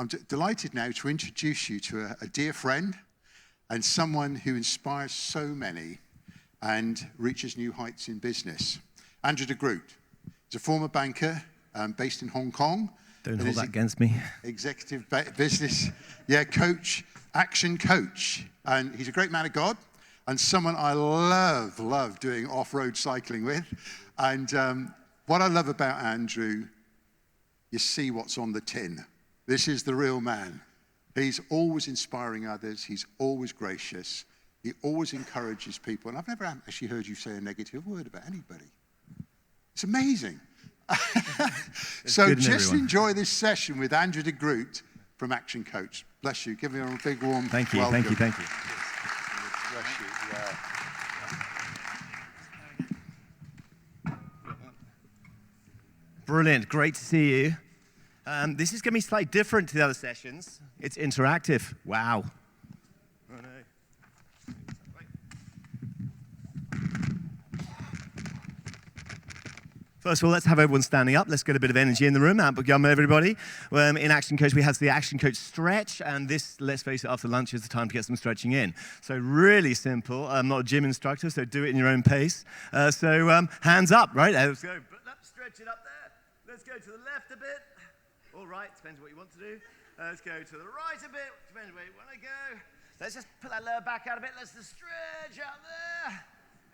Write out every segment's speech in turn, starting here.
I'm delighted now to introduce you to a dear friend and someone who inspires so many and reaches new heights in business. Andrew de Groot. He's a former banker based in Hong Kong. Don't hold that against me. Executive business, coach, action coach. And he's a great man of God and someone I love doing off-road cycling with. And what I love about Andrew, you see what's on the tin. This is the real man. He's always inspiring others. He's always gracious. He always encourages people. And I've never actually heard you say a negative word about anybody. It's amazing. So just enjoy this session with Andrew de Groot from Action Coach. Bless you. Give him a big warm welcome. Thank you. Bless you. Yeah. Brilliant. Great to see you. This is going to be slightly different to the other sessions. It's interactive. Wow. Oh, no. First of all, let's have everyone standing up. Let's get a bit of energy in the room. Everybody. In Action Coach, we have the Action Coach stretch, and this, let's face it, after lunch is the time to get some stretching in. So really simple. I'm not a gym instructor, so do it in your own pace. Hands up, right? Let's go. Stretch it up there. Let's go to the left a bit. All right, depends what you want to do. Let's go to the right a bit. Depends where you want to go. Let's just put that lower back out a bit. Let's just stretch out there.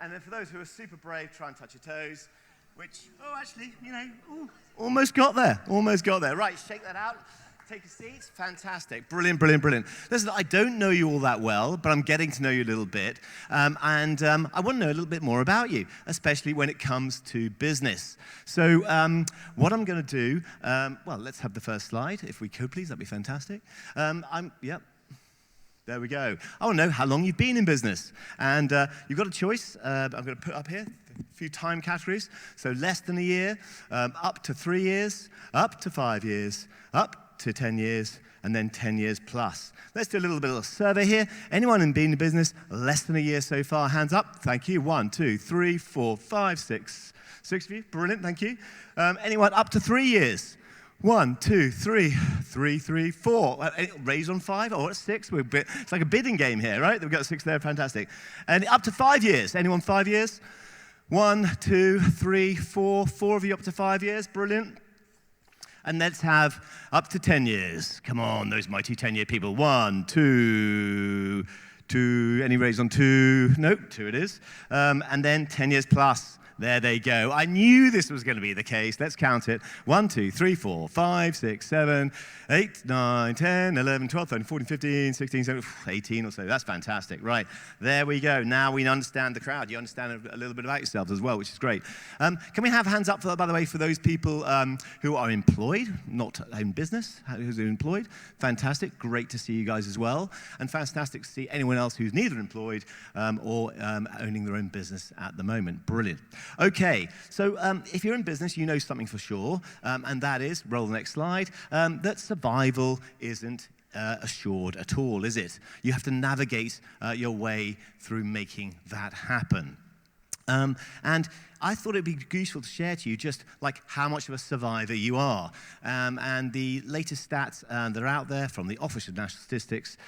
And then for those who are super brave, try and touch your toes. Which, actually, almost got there. Almost got there. Right, shake that out. Take a seat. Fantastic. Brilliant. Listen, I don't know you all that well, but I'm getting to know you a little bit. I want to know a little bit more about you, especially when it comes to business. So what I'm going to do, let's have the first slide, if we could, please. That'd be fantastic. There we go. I want to know how long you've been in business. And you've got a choice. I'm going to put up here a few time categories. So less than a year, up to 3 years, up to 5 years, up to 10 years, and then 10 years plus. Let's do a little bit of a survey here. Anyone in been in business less than a year so far? Hands up. Thank you. 1, 2, 3, 4, 5, 6. 6 of you. Brilliant. Thank you. Anyone up to 3 years? 1, 2, 3, 3, 4. Raise on 5 or 6. It's like a bidding game here, right? We've got 6 there. Fantastic. And up to 5 years. Anyone 5 years? 1, 2, 3, 4. 4 of you up to 5 years. Brilliant. And let's have up to 10 years. Come on, those mighty 10-year people. 1, 2. Any raise on 2? Nope, 2 it is. And then 10 years plus. There they go. I knew this was going to be the case. Let's count it. 1, 2, 3, 4, 5, 6, 7, 8, 9, 10, 11, 12, 13, 14, 15, 16, 17, 18 or so. That's fantastic. Right. There we go. Now we understand the crowd. You understand a little bit about yourselves as well, which is great. Can we have hands up, by the way, for those people who are employed, not in business, who's employed? Fantastic. Great to see you guys as well. And fantastic to see anyone else who's neither employed or owning their own business at the moment. Brilliant. Okay, so if you're in business, you know something for sure, and that is, roll the next slide, that survival isn't assured at all, is it? You have to navigate your way through making that happen. And I thought it'd be useful to share to you just like how much of a survivor you are. And the latest stats that are out there from the Office of National Statistics,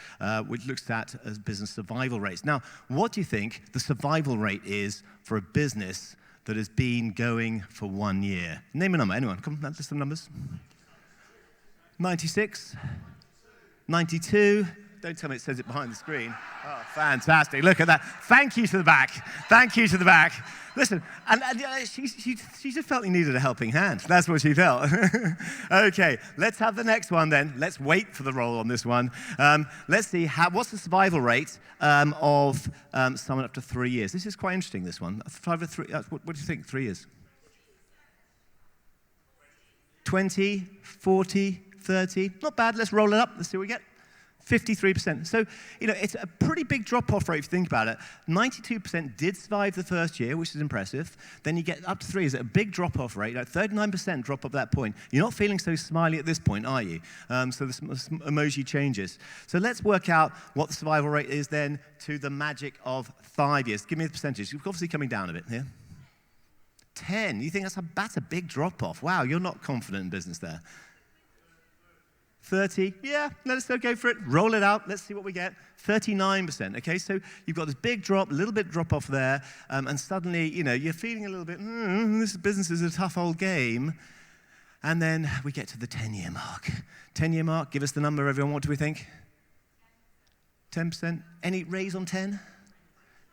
which looks at business survival rates. Now, what do you think the survival rate is for a business that has been going for 1 year? Name a number, anyone. Come on, list some numbers. 96? 92? Don't tell me it says it behind the screen. Oh, fantastic. Look at that. Thank you to the back. Thank you to the back. Listen, and she just felt he needed a helping hand. That's what she felt. Okay, let's have the next one then. Let's wait for the roll on this one. Let's see, what's the survival rate of someone up to 3 years? This is quite interesting, this one. 5 to 3, what do you think, 3 years? 20, 40, 30. Not bad. Let's roll it up. Let's see what we get. 53%. So, it's a pretty big drop-off rate if you think about it. 92% did survive the first year, which is impressive. Then you get up to 3 is a big drop-off rate. Like 39% drop off that point. You're not feeling so smiley at this point, are you? So the emoji changes. So let's work out what the survival rate is then to the magic of 5 years. Give me the percentage. You're obviously coming down a bit here. 10. You think that's a big drop-off. Wow, you're not confident in business there. 30, yeah, let's go for it. Roll it out. Let's see what we get. 39%. Okay, so you've got this big drop, a little bit drop off there, and suddenly, you're feeling a little bit, this business is a tough old game. And then we get to the 10-year mark. 10-year mark, give us the number, everyone. What do we think? 10%? Any raise on 10?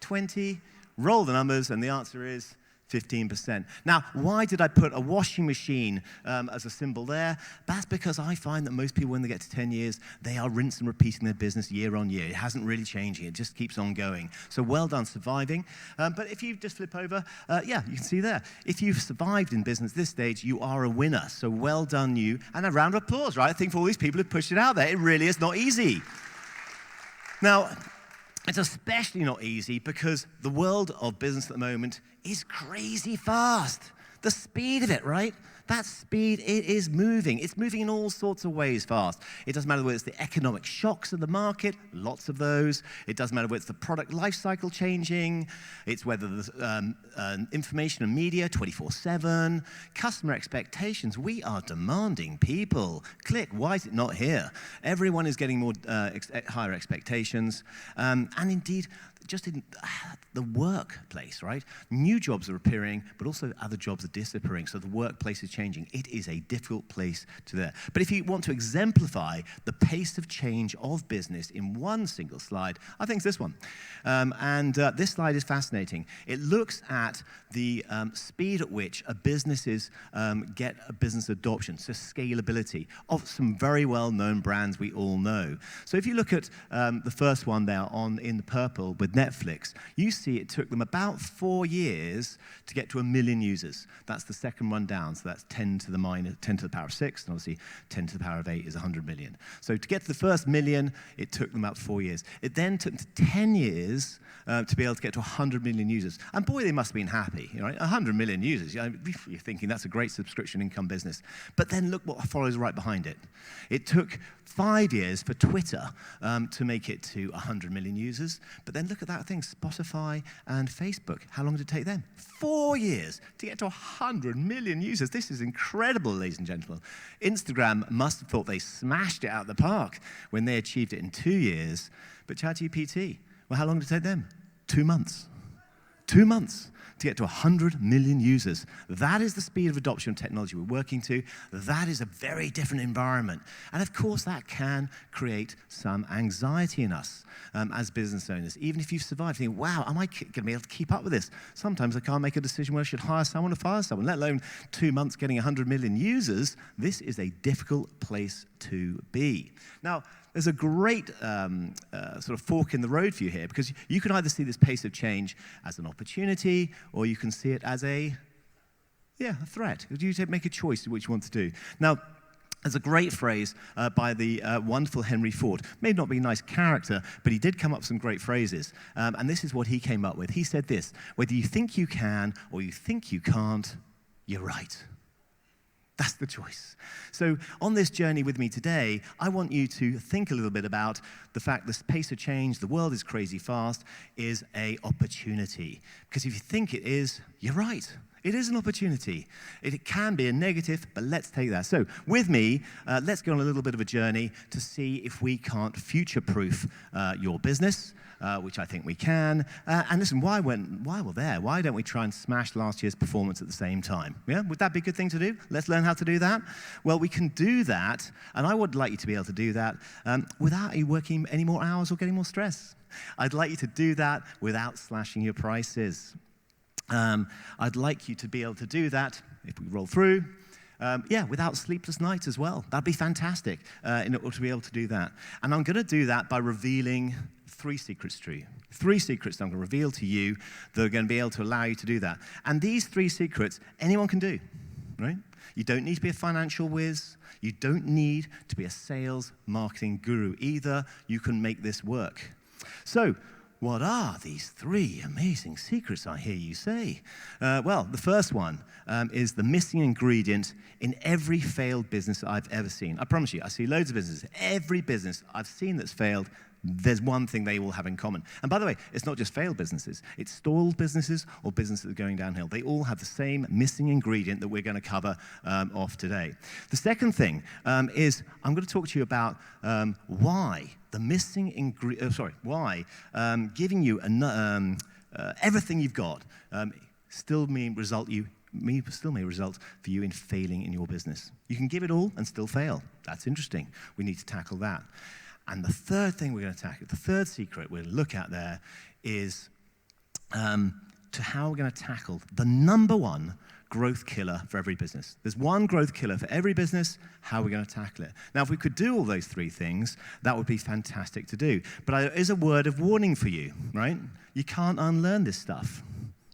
20? Roll the numbers, and the answer is 15%. Now, why did I put a washing machine as a symbol there? That's because I find that most people, when they get to 10 years, they are rinse and repeating their business year on year. It hasn't really changed. It just keeps on going. So well done surviving. But if you just flip over, you can see there. If you've survived in business this stage, you are a winner. So well done you. And a round of applause, right? I think for all these people who've pushed it out there. It really is not easy. Now, it's especially not easy because the world of business at the moment is crazy fast. The speed of it, right? That speed, it is moving. It's moving in all sorts of ways fast. It doesn't matter whether it's the economic shocks of the market, lots of those. It doesn't matter whether it's the product life cycle changing. It's whether there's information and media 24/7. Customer expectations. We are demanding people. Click, why is it not here? Everyone is getting more higher expectations. And indeed, just in the workplace, right? New jobs are appearing, but also other jobs are disappearing. So the workplace is changing. It is a difficult place to there. But if you want to exemplify the pace of change of business in one single slide, I think it's this one. This slide is fascinating. It looks at the speed at which a businesses get a business adoption, so scalability of some very well-known brands we all know. So if you look at the first one there in the purple with Netflix, you see it took them about 4 years to get to 1 million users. That's the second one down, so that's 10 to the power of 6, and obviously 10 to the power of 8 is 100 million. So to get to the first million, it took them about 4 years. It then took 10 years to be able to get to 100 million users. And boy, they must have been happy, right? 100 million users. You're thinking that's a great subscription income business. But then look what follows right behind it. It took 5 years for Twitter to make it to 100 million users. But then look at that thing, Spotify and Facebook. How long did it take them? 4 years to get to 100 million users. This is incredible, ladies and gentlemen. Instagram must have thought they smashed it out of the park when they achieved it in 2 years. But ChatGPT, well, how long did it take them? 2 months. 2 months to get to 100 million users. That is the speed of adoption of technology we're working to. That is a very different environment. And of course, that can create some anxiety in us as business owners. Even if you've survived, thinking, wow, am I going to be able to keep up with this? Sometimes I can't make a decision whether I should hire someone or fire someone, let alone 2 months getting 100 million users. This is a difficult place to be. Now, there's a great sort of fork in the road for you here, because you can either see this pace of change as an opportunity, or you can see it as a threat. You make a choice of what you want to do. Now, there's a great phrase by the wonderful Henry Ford. May not be a nice character, but he did come up with some great phrases. And this is what he came up with. He said this: whether you think you can or you think you can't, you're right. That's the choice. So on this journey with me today, I want you to think a little bit about the fact this pace of change, the world is crazy fast, is an opportunity. Because if you think it is, you're right. It is an opportunity. It can be a negative, but let's take that. So with me, let's go on a little bit of a journey to see if we can't future-proof your business, which I think we can. And listen, while we're there, why don't we try and smash last year's performance at the same time? Yeah, would that be a good thing to do? Let's learn how to do that. Well, we can do that, and I would like you to be able to do that without you working any more hours or getting more stress. I'd like you to do that without slashing your prices. I'd like you to be able to do that, if we roll through, without sleepless nights as well. That'd be fantastic in order to be able to do that. And I'm going to do that by revealing 3 secrets to you. 3 secrets that I'm going to reveal to you that are going to be able to allow you to do that. And these 3 secrets, anyone can do, right? You don't need to be a financial whiz. You don't need to be a sales marketing guru either. You can make this work. So, what are these 3 amazing secrets, I hear you say? Well, the first one is the missing ingredient in every failed business I've ever seen. I promise you, I see loads of businesses. Every business I've seen that's failed, there's one thing they all have in common. And by the way, it's not just failed businesses. It's stalled businesses or businesses that are going downhill. They all have the same missing ingredient that we're going to cover off today. The second thing is I'm going to talk to you about why the missing ingredient, why giving you everything you've got still may result for you in failing in your business. You can give it all and still fail. That's interesting. We need to tackle that. And the third thing we're going to tackle, the third secret we're going to look at there is to how we're going to tackle the number one growth killer for every business. There's one growth killer for every business. How are we going to tackle it? Now, if we could do all those three things, that would be fantastic to do. But there is a word of warning for you, right? You can't unlearn this stuff,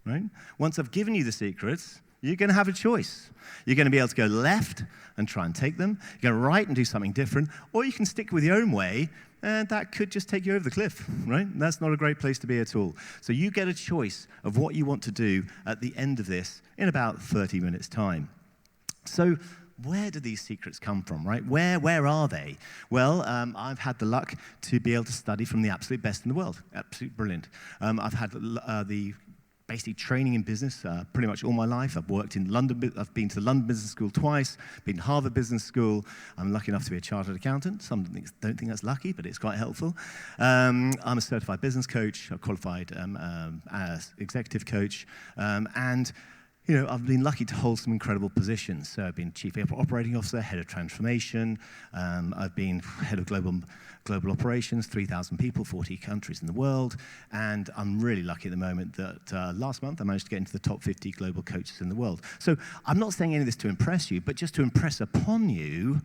right? Once I've given you the secrets, you're going to have a choice. You're going to be able to go left and try and take them. You're going to right and do something different, or you can stick with your own way, and that could just take you over the cliff, right? That's not a great place to be at all. So you get a choice of what you want to do at the end of this in about 30 minutes' time. So where do these secrets come from, right? Where are they? Well, I've had the luck to be able to study from the absolute best in the world. Absolutely brilliant. I've had the basically training in business pretty much all my life. I've worked in London. I've been to the London Business School twice, been to Harvard Business School. I'm lucky enough to be a chartered accountant. Some don't think that's lucky, but it's quite helpful. I'm a certified business coach, a qualified as executive coach, and I've been lucky to hold some incredible positions. So I've been Chief Operating Officer, Head of Transformation. I've been Head of Global Operations, 3,000 people, 40 countries in the world. And I'm really lucky at the moment that last month I managed to get into the top 50 global coaches in the world. So I'm not saying any of this to impress you, but just to impress upon you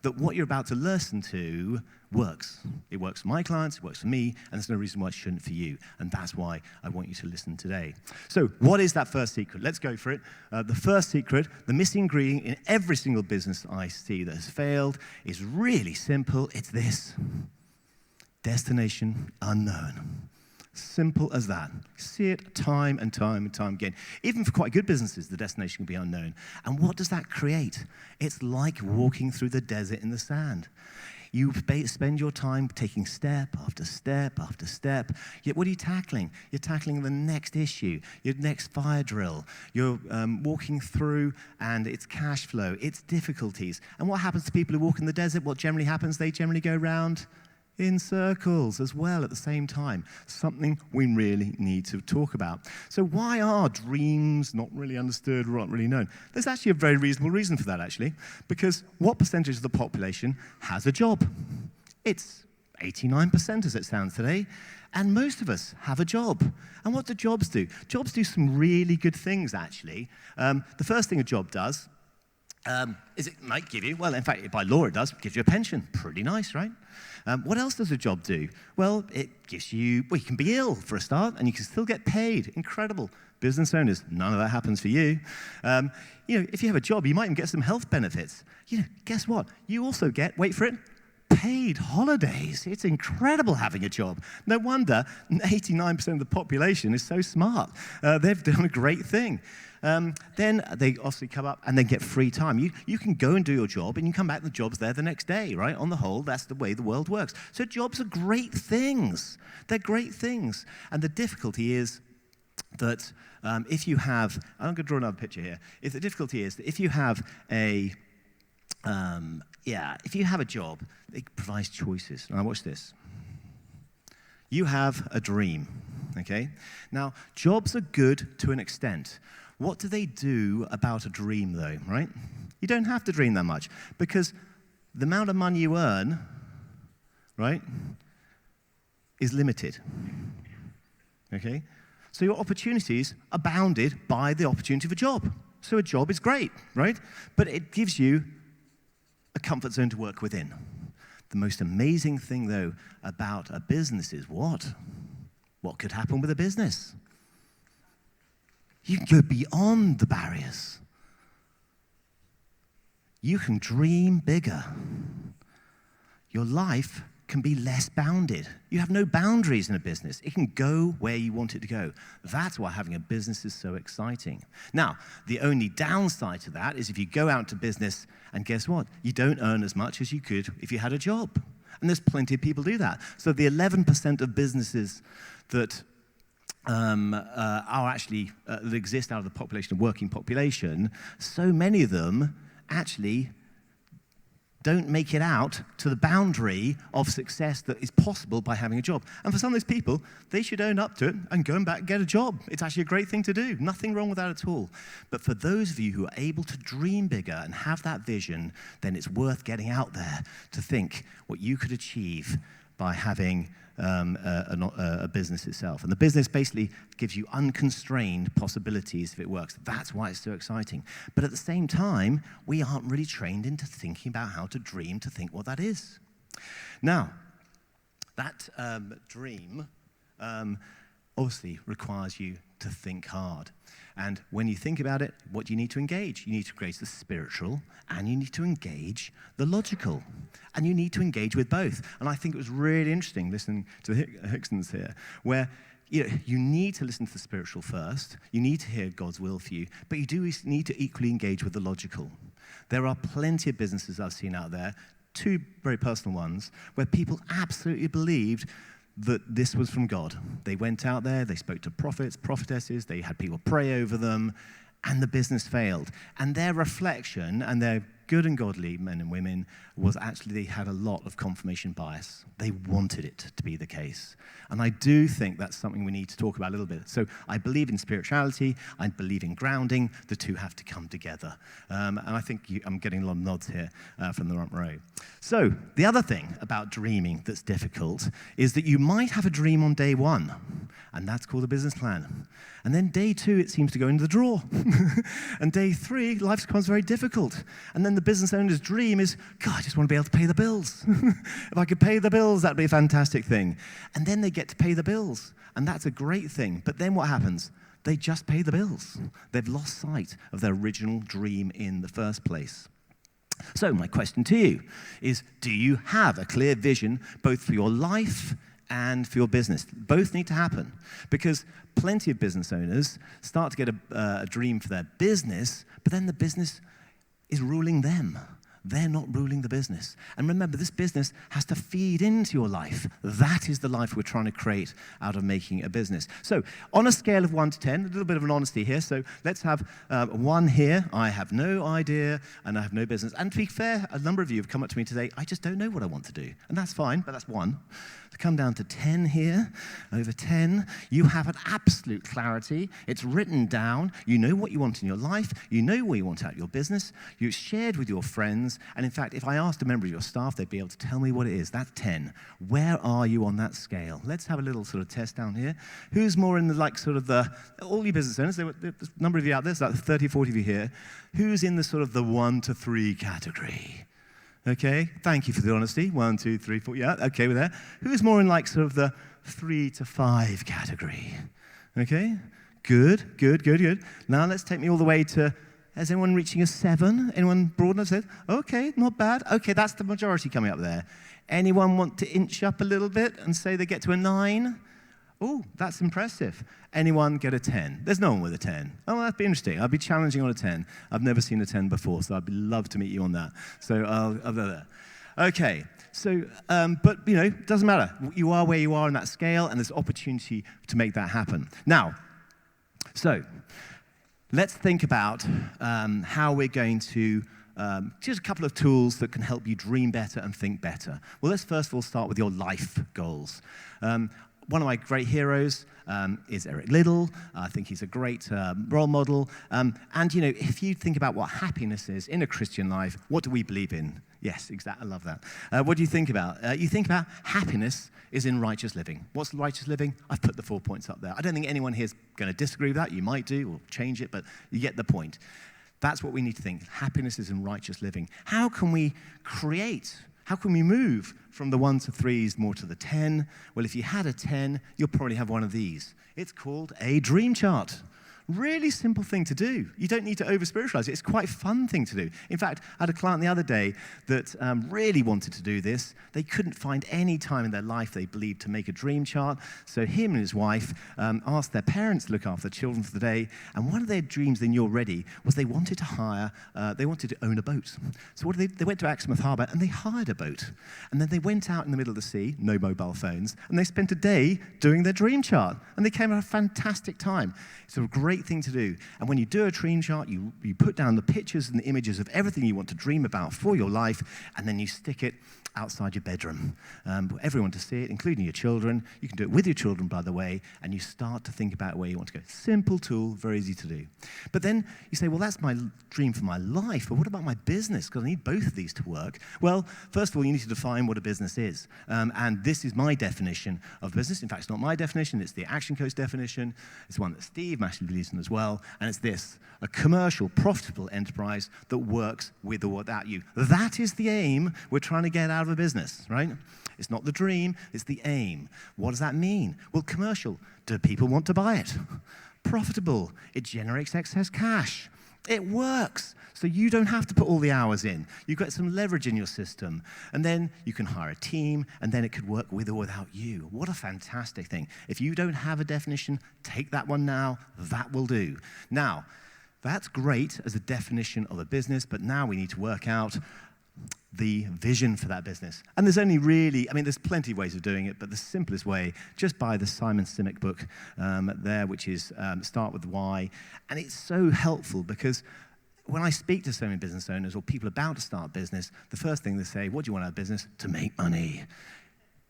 that what you're about to listen to works. It works for my clients, it works for me, and there's no reason why it shouldn't for you. And that's why I want you to listen today. So what is that first secret? Let's go for it. The first secret, the missing ingredient in every single business I see that has failed is really simple. It's this: destination unknown. Simple as that. See it time and time and time again. Even for quite good businesses, the destination can be unknown. And what does that create? It's like walking through the desert in the sand. You spend your time taking step after step after step. Yet what are you tackling? You're tackling the next issue, your next fire drill. You're walking through, and it's cash flow, it's difficulties. And what happens to people who walk in the desert? What generally happens? They generally go around in circles as well at the same time. Something we really need to talk about. So why are dreams not really understood or not really known? There's actually a very reasonable reason for that, actually, because what percentage of the population has a job? It's 89%, as it sounds today, and most of us have a job. And what do jobs do? Jobs do some really good things, actually. The first thing a job does is it might give you, well, in fact, by law it does, gives you a pension. Pretty nice, right? What else does a job do? Well, it gives you, you can be ill for a start, and you can still get paid. Incredible. Business owners, none of that happens for you. If you have a job, you might even get some health benefits. Guess what? You also get, wait for it, paid holidays. It's incredible having a job. No wonder 89% of the population is so smart. They've done a great thing. Then they obviously come up and then get free time. You can go and do your job, and you come back and the job's there the next day, right? On the whole, that's the way the world works. So jobs are great things. They're great things. And the difficulty is that if you have, I'm going to draw another picture here. If the difficulty is that if you have a job, it provides choices. Now watch this. You have a dream, okay? Now, jobs are good to an extent. What do they do about a dream, though, right? You don't have to dream that much, because the amount of money you earn, right, is limited, okay? So your opportunities are bounded by the opportunity of a job. So a job is great, right? But it gives you a comfort zone to work within. The most amazing thing, though, about a business is what? What could happen with a business? You can go beyond the barriers. You can dream bigger. Your life can be less bounded. You have no boundaries in a business. It can go where you want it to go. That's why having a business is so exciting. Now, the only downside to that is if you go out to business and guess what? You don't earn as much as you could if you had a job. And there's plenty of people do that. So the 11% of businesses that are actually, that exist out of the population, the working population, so many of them actually don't make it out to the boundary of success that is possible by having a job. And for some of those people, they should own up to it and go back and get a job. It's actually a great thing to do. Nothing wrong with that at all. But for those of you who are able to dream bigger and have that vision, then it's worth getting out there to think what you could achieve by having a business itself. And the business basically gives you unconstrained possibilities if it works. That's why it's so exciting. But at the same time, we aren't really trained into thinking about how to dream, to think what that is. Now, that dream obviously requires you to think hard. And when you think about it, what do you need to engage? You need to engage the spiritual, and you need to engage the logical. And you need to engage with both. And I think it was really interesting listening to the Hicksons here, where you need to listen to the spiritual first. You need to hear God's will for you. But you do need to equally engage with the logical. There are plenty of businesses I've seen out there, two very personal ones, where people absolutely believed that this was from God. They went out there, they spoke to prophets, prophetesses, they had people pray over them, and the business failed. And their reflection, and their good and godly men and women, was actually they had a lot of confirmation bias. They wanted it to be the case. And I do think that's something we need to talk about a little bit. So I believe in spirituality, I believe in grounding. The two have to come together. And I think I'm getting a lot of nods here from the front row. So the other thing about dreaming that's difficult is that you might have a dream on day one, and that's called a business plan. And then day two, it seems to go into the drawer. And day three, life becomes very difficult. And then the business owner's dream is, God, I just want to be able to pay the bills. If I could pay the bills, that'd be a fantastic thing. And then they get to pay the bills, and that's a great thing. But then what happens? They just pay the bills. They've lost sight of their original dream in the first place. So my question to you is, do you have a clear vision both for your life and for your business? Both need to happen, because plenty of business owners start to get a dream for their business, but then the business is ruling them. They're not ruling the business. And remember, this business has to feed into your life. That is the life we're trying to create out of making a business. So on a scale of 1 to 10, a little bit of an honesty here. So let's have 1 here. I have no idea, and I have no business. And to be fair, a number of you have come up to me today, I just don't know what I want to do. And that's fine, but that's 1. To come down to 10 here, over 10, you have an absolute clarity. It's written down. You know what you want in your life. You know what you want out of your business. You've shared with your friends. And in fact, if I asked a member of your staff, they'd be able to tell me what it is. That's 10. Where are you on that scale? Let's have a little sort of test down here. Who's more in the, all you business owners, there's a number of you out there, so like 30, 40 of you here. Who's in the sort of the 1 to 3 category? Okay, thank you for the honesty. 1, 2, 3, 4, yeah, okay, we're there. Who's more in like sort of the 3 to 5 category? Okay, good. Now let's take me all the way to, is anyone reaching a 7? Anyone broad enough? Okay, not bad. Okay, that's the majority coming up there. Anyone want to inch up a little bit and say they get to a 9? Oh, that's impressive. Anyone get a 10? There's no one with a 10. Oh, that'd be interesting. I'd be challenging on a 10. I've never seen a 10 before, so I'd love to meet you on that. So I'll go there. Okay, so, but, it doesn't matter. You are where you are on that scale, and there's opportunity to make that happen. Now, so let's think about how we're going to just a couple of tools that can help you dream better and think better. Well, let's first of all start with your life goals. One of my great heroes is Eric Liddell. I think he's a great role model. And, if you think about what happiness is in a Christian life, what do we believe in? Yes, exactly. I love that. What do you think about? You think about happiness is in righteous living. What's righteous living? I've put the 4 points up there. I don't think anyone here is going to disagree with that. You might do or change it, but you get the point. That's what we need to think. Happiness is in righteous living. How can we move from the 1 to 3s more to the 10? Well, if you had a 10, you'll probably have one of these. It's called a dream chart. Really simple thing to do. You don't need to over-spiritualize it. It's quite a fun thing to do. In fact, I had a client the other day that really wanted to do this. They couldn't find any time in their life, they believed, to make a dream chart. So him and his wife asked their parents to look after the children for the day. And one of their dreams they knew already was they wanted to own a boat. So what did they went to Exmouth Harbour and they hired a boat. And then they went out in the middle of the sea, no mobile phones, and they spent a day doing their dream chart. And they came at a fantastic time. It's a great thing to do. And when you do a dream chart, you put down the pictures and the images of everything you want to dream about for your life, and then you stick it outside your bedroom. For everyone to see it, including your children. You can do it with your children, by the way, and you start to think about where you want to go. Simple tool, very easy to do. But then you say, well, that's my dream for my life, but what about my business? Because I need both of these to work. Well, first of all, you need to define what a business is. And this is my definition of business. In fact, it's not my definition, it's the Action Coach definition. It's one that Steve massively believes in as well. And it's this: a commercial, profitable enterprise that works with or without you. That is the aim we're trying to get out of a business, right? It's not the dream, it's the aim. What does that mean? Well, commercial. Do people want to buy it? Profitable. It generates excess cash. It works. So you don't have to put all the hours in. You've got some leverage in your system. And then you can hire a team, and then it could work with or without you. What a fantastic thing. If you don't have a definition, take that one now. That will do. Now, that's great as a definition of a business, but now we need to work out the vision for that business. And there's only really, there's plenty of ways of doing it, but the simplest way, just buy the Simon Sinek book there, which is Start with Why. And it's so helpful because when I speak to so many business owners or people about to start business, the first thing they say, what do you want out of business? To make money.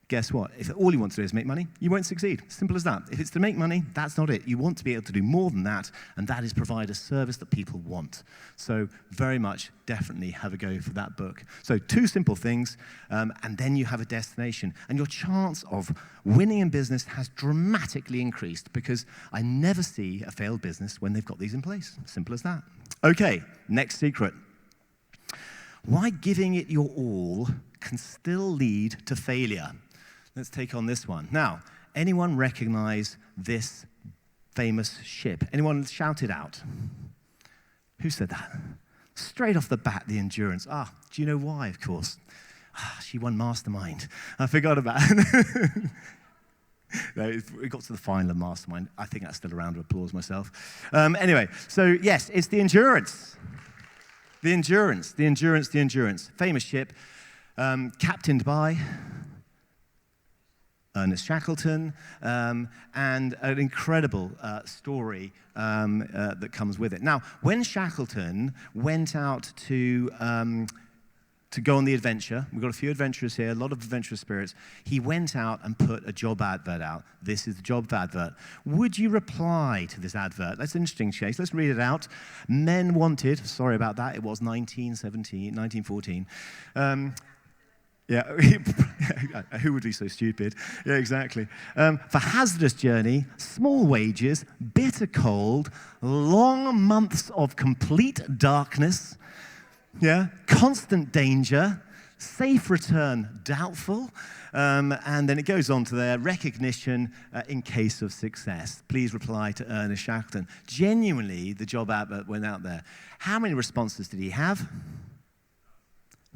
Guess what? If all you want to do is make money, you won't succeed. Simple as that. If it's to make money, that's not it. You want to be able to do more than that, and that is provide a service that people want. So very much, definitely have a go for that book. So 2 simple things, and then you have a destination. And your chance of winning in business has dramatically increased because I never see a failed business when they've got these in place. Simple as that. Okay, next secret. Why giving it your all can still lead to failure. Let's take on this one. Now, anyone recognize this famous ship? Anyone shout it out? Who said that? Straight off the bat, the Endurance. Do you know why, of course? She won Mastermind. I forgot about it. No, it got to the final of Mastermind. I think that's still a round of applause myself. Anyway, so yes, it's the Endurance. The Endurance. Famous ship, captained by Ernest Shackleton, and an incredible story that comes with it. Now, when Shackleton went out to go on the adventure, we've got a few adventurers here, a lot of adventurous spirits, he went out and put a job advert out. This is the job advert. Would you reply to this advert? That's an interesting case. Let's read it out. Men wanted, sorry about that, it was 1914. Yeah, who would be so stupid? Yeah, exactly. For hazardous journey, small wages, bitter cold, long months of complete darkness, constant danger, safe return doubtful, and then it goes on to their recognition in case of success. Please reply to Ernest Shackleton. Genuinely, the job advert went out there. How many responses did he have?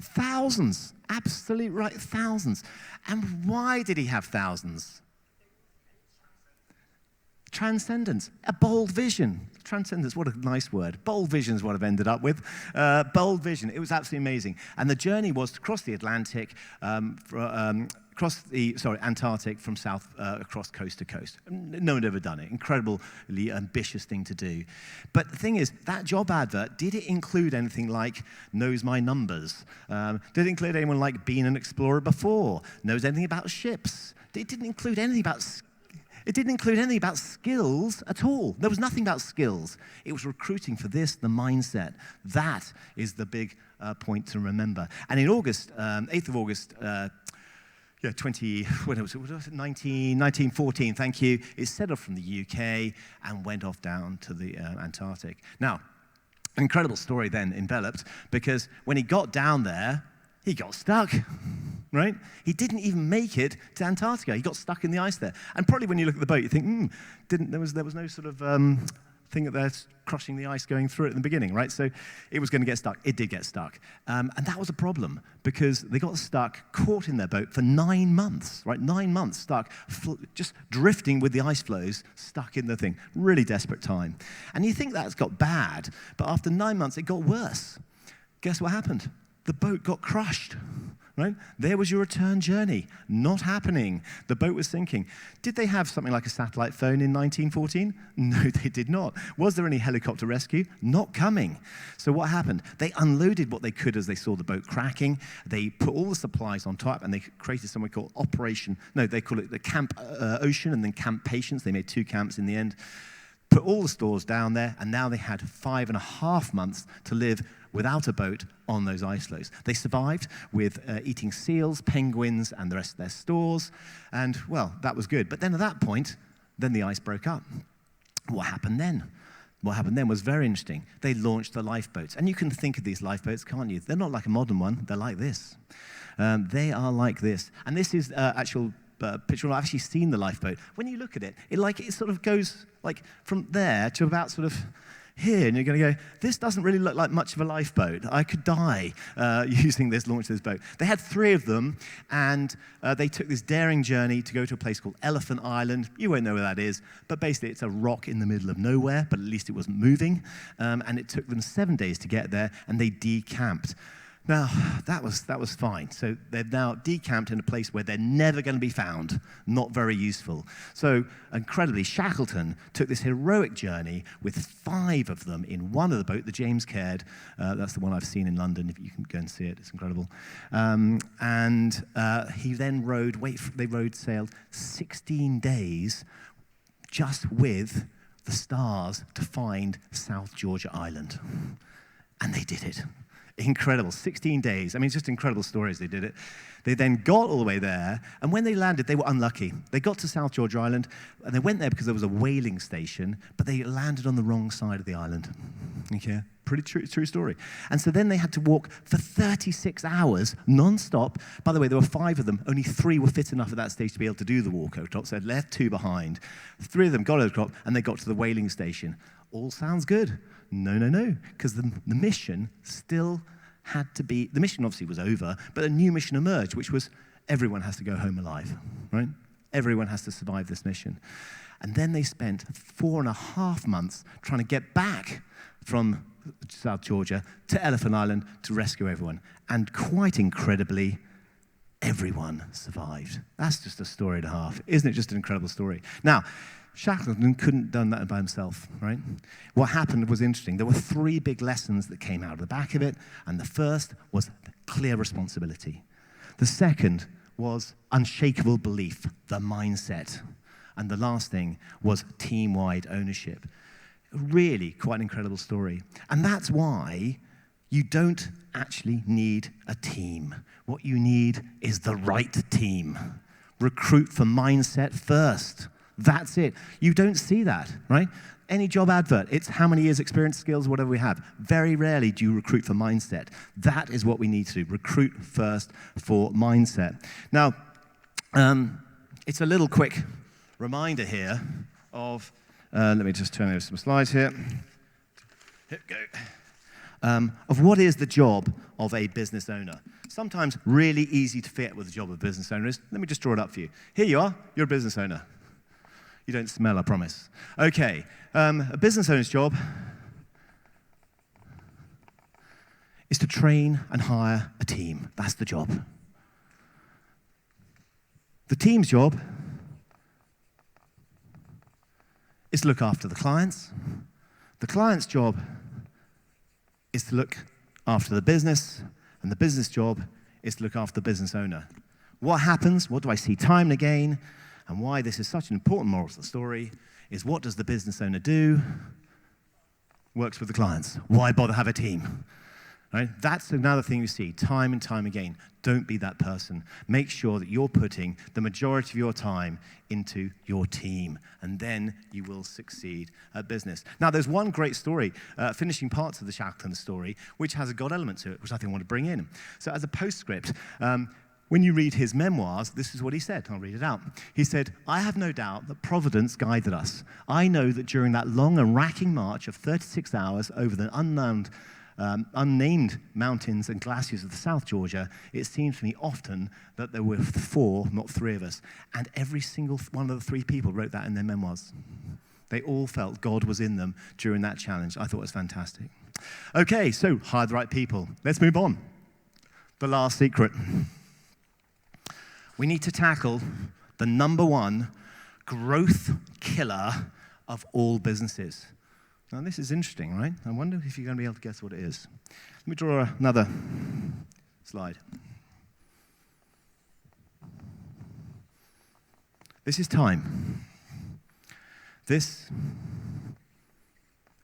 Thousands. Absolutely right, thousands. And why did he have thousands? Transcendence, a bold vision. Transcendence, what a nice word. Bold vision is what I've ended up with. Bold vision, it was absolutely amazing. And the journey was to cross the Atlantic, Antarctic from south across coast to coast. No one had ever done it. Incredibly ambitious thing to do. But the thing is, that job advert, did it include anything like knows my numbers? Did it include anyone like been an explorer before? Knows anything about ships? It didn't include anything about skills at all. There was nothing about skills. It was recruiting for this, the mindset. That is the big point to remember. And in August, 8th of August, 1914, thank you, it set off from the UK and went off down to the Antarctic. Now, an incredible story then enveloped, because when he got down there, he got stuck, right? He didn't even make it to Antarctica. He got stuck in the ice there. And probably when you look at the boat, you think, there was no sort of thing that they're crushing the ice going through it in the beginning, right? So it was going to get stuck. It did get stuck. And that was a problem because they got stuck, caught in their boat for 9 months, right? 9 months stuck, just drifting with the ice flows, stuck in the thing. Really desperate time. And you think that's got bad, but after 9 months, it got worse. Guess what happened? The boat got crushed. Right? There was your return journey. Not happening. The boat was sinking. Did they have something like a satellite phone in 1914? No, they did not. Was there any helicopter rescue? Not coming. So what happened? They unloaded what they could as they saw the boat cracking. They put all the supplies on top, and they created something called they call it the Camp Ocean and then Camp Patience. They made 2 camps in the end. Put all the stores down there, and now they had 5.5 months to live without a boat on those ice floes. They survived with eating seals, penguins, and the rest of their stores, and, well, that was good. But then at that point, then the ice broke up. What happened then? What happened then was very interesting. They launched the lifeboats, and you can think of these lifeboats, can't you? They're not like a modern one. They're like this. They are like this. And this is actual picture. I've actually seen the lifeboat. When you look at it, it sort of goes like from there to about sort of here, and you're going to go, this doesn't really look like much of a lifeboat. I could die using this, launch this boat. They had 3 of them, and they took this daring journey to go to a place called Elephant Island. You won't know where that is, but basically it's a rock in the middle of nowhere, but at least it wasn't moving, and it took them 7 days to get there, and they decamped. Now, that was fine. So they've now decamped in a place where they're never going to be found. Not very useful. So, incredibly, Shackleton took this heroic journey with 5 of them in one of the boat, the James Caird. That's the one I've seen in London. If you can go and see it, it's incredible. He then sailed 16 days just with the stars to find South Georgia Island. And they did it. Incredible, 16 days. I mean, it's just incredible stories. They did it. They then got all the way there, and when they landed, they were unlucky. They got to South Georgia Island, and they went there because there was a whaling station, but they landed on the wrong side of the island. Okay, pretty true story. And so then they had to walk for 36 hours, non-stop. By the way, there were 5 of them. Only 3 were fit enough at that stage to be able to do the walk over top, so they left 2 behind. 3 of them got over top, and they got to the whaling station. All sounds good. No, because the mission still had to be, the mission obviously was over, but a new mission emerged, which was everyone has to go home alive, right? Everyone has to survive this mission. And then they spent 4.5 months trying to get back from South Georgia to Elephant Island to rescue everyone. And quite incredibly, everyone survived. That's just a story and a half. Isn't it just an incredible story? Now, Shackleton couldn't have done that by himself, right? What happened was interesting. There were 3 big lessons that came out of the back of it, and the first was clear responsibility. The second was unshakable belief, the mindset. And the last thing was team-wide ownership. Really quite an incredible story. And that's why you don't actually need a team. What you need is the right team. Recruit for mindset first. That's it. You don't see that, right? Any job advert, it's how many years experience, skills, whatever we have. Very rarely do you recruit for mindset. That is what we need to do. Recruit first for mindset. Now, it's a little quick reminder here of, let me just turn over some slides here. Here we go. Of what is the job of a business owner. Sometimes really easy to forget what the job of a business owner is. Let me just draw it up for you. Here you are, you're a business owner. You don't smell, I promise. Okay, a business owner's job is to train and hire a team. That's the job. The team's job is to look after the clients. The client's job is to look after the business, and the business job is to look after the business owner. What happens, what do I see time and again, and why this is such an important moral to the story, is what does the business owner do? Works with the clients. Why bother have a team? Right? That's another thing you see time and time again. Don't be that person. Make sure that you're putting the majority of your time into your team, and then you will succeed at business. Now, there's one great story, finishing parts of the Shackleton story, which has a God element to it, which I think I want to bring in. So as a postscript, when you read his memoirs, this is what he said. I'll read it out. He said, "I have no doubt that Providence guided us. I know that during that long and racking march of 36 hours over the unnamed mountains and glaciers of the South Georgia, it seemed to me often that there were 4, not 3 of us." And every single one of the 3 people wrote that in their memoirs. They all felt God was in them during that challenge. I thought it was fantastic. Okay, so hire the right people. Let's move on. The last secret. We need to tackle the number 1 growth killer of all businesses. Now, this is interesting, right? I wonder if you're going to be able to guess what it is. Let me draw another slide. This is time. This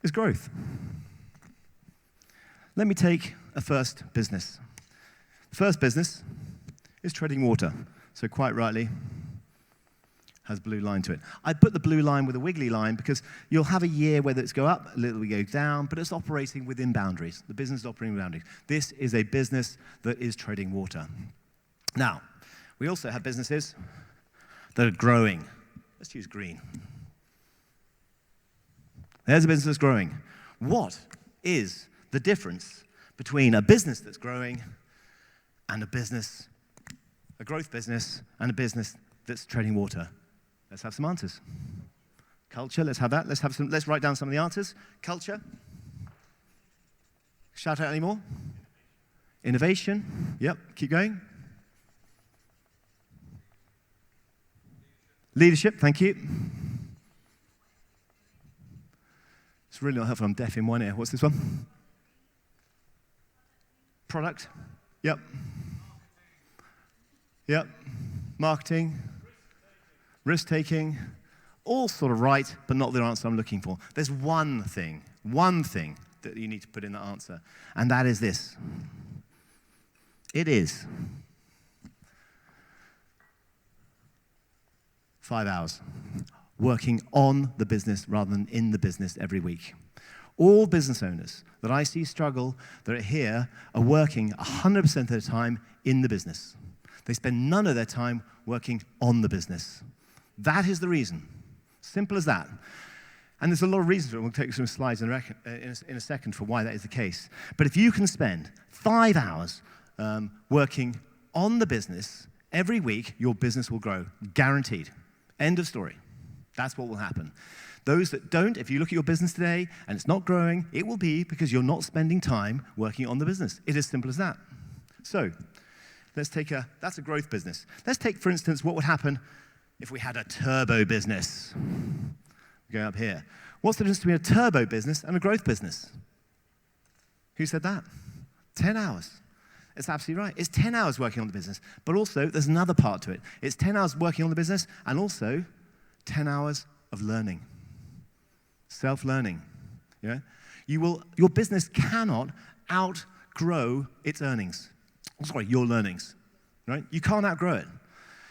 is growth. Let me take a first business. The first business is treading water. So quite rightly, has a blue line to it. I put the blue line with a wiggly line because you'll have a year where it's go up, a little bit go down, but it's operating within boundaries. The business is operating within boundaries. This is a business that is treading water. Now, we also have businesses that are growing. Let's use green. There's a business that's growing. What is the difference between a business that's growing and a growth business, and a business that's treading water? Let's have some answers. Culture, let's have that. Let's write down some of the answers. Culture. Shout out any more? Innovation. Yep, keep going. Leadership, thank you. It's really not helpful, I'm deaf in one ear. What's this one? Product. Yep. Yep. Marketing. Risk-taking. All sort of right, but not the answer I'm looking for. There's one thing that you need to put in the answer, and that is this. It is 5 hours working on the business rather than in the business every week. All business owners that I see struggle, that are here, are working 100% of their time in the business. They spend none of their time working on the business. That is the reason. Simple as that. And there's a lot of reasons for it. We'll take some slides in a second for why that is the case. But if you can spend 5 hours working on the business every week, your business will grow. Guaranteed. End of story. That's what will happen. Those that don't, if you look at your business today and it's not growing, it will be because you're not spending time working on the business. It is as simple as that. So, that's a growth business. Let's take, for instance, what would happen if we had a turbo business. Go up here. What's the difference between a turbo business and a growth business? Who said that? 10 hours. It's absolutely right. It's 10 hours working on the business, but also there's another part to it. It's 10 hours working on the business and also 10 hours of learning. Self-learning. Yeah? Your business cannot outgrow its earnings. Your learnings. Right? You can't outgrow it.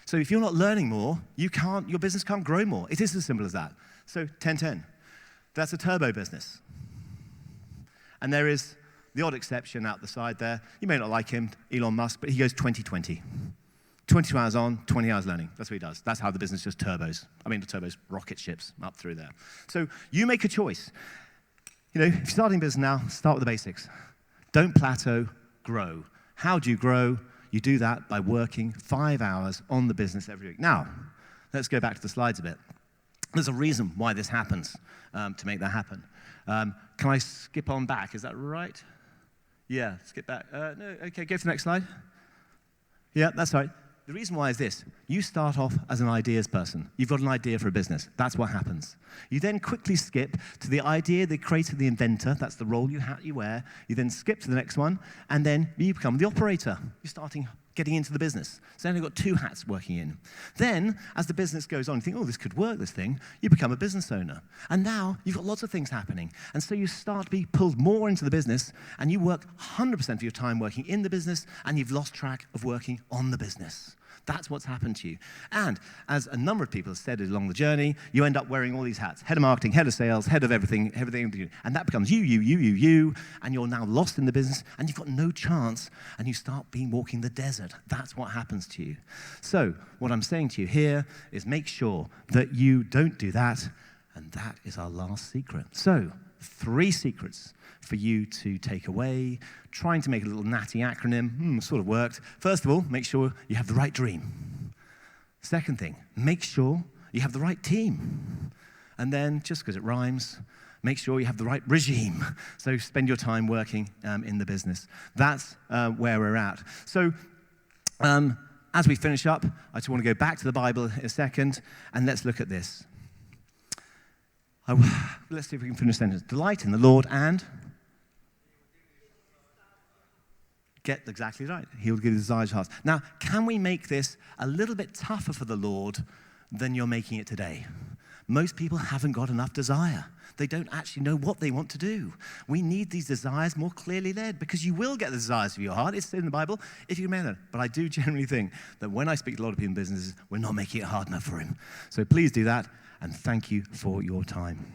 So if you're not learning more, your business can't grow more. It is as simple as that. So 10-10. That's a turbo business. And there is the odd exception out the side there. You may not like him, Elon Musk, but he goes 20-20. 22 hours on, 20 hours learning. That's what he does. That's how the business just turbos. The turbos, rocket ships up through there. So you make a choice. If you're starting a business now, start with the basics. Don't plateau, grow. How do you grow? You do that by working 5 hours on the business every week. Now, let's go back to the slides a bit. There's a reason why this happens, to make that happen. Can I skip on back? Is that right? Yeah, skip back. No, okay, go to the next slide. Yeah, that's right. The reason why is this. You start off as an ideas person. You've got an idea for a business. That's what happens. You then quickly skip to the idea, the creator, the inventor. That's the role you wear. You then skip to the next one, and then you become the operator. You're getting into the business. So then you've got 2 hats working in. Then, as the business goes on, you think, this could work, this thing. You become a business owner. And now you've got lots of things happening. And so you start to be pulled more into the business, and you work 100% of your time working in the business, and you've lost track of working on the business. That's what's happened to you. And as a number of people have said along the journey, you end up wearing all these hats. Head of marketing, head of sales, head of everything. And that becomes you, and you're now lost in the business, and you've got no chance, and you start walking the desert. That's what happens to you. So what I'm saying to you here is make sure that you don't do that, and that is our last secret. So 3 secrets for you to take away, trying to make a little natty acronym, sort of worked. First of all, make sure you have the right dream. Second thing, make sure you have the right team. And then, just because it rhymes, make sure you have the right regime. So spend your time working in the business. That's where we're at. So as we finish up, I just want to go back to the Bible in a second, and let's look at this. Let's see if we can finish the sentence. Delight in the Lord and get exactly right. He will give you the desires of your heart. Now, can we make this a little bit tougher for the Lord than you're making it today? Most people haven't got enough desire. They don't actually know what they want to do. We need these desires more clearly led, because you will get the desires of your heart. It's in the Bible, if you remember that. But I do generally think that when I speak to a lot of people in businesses, we're not making it hard enough for him. So please do that, and thank you for your time.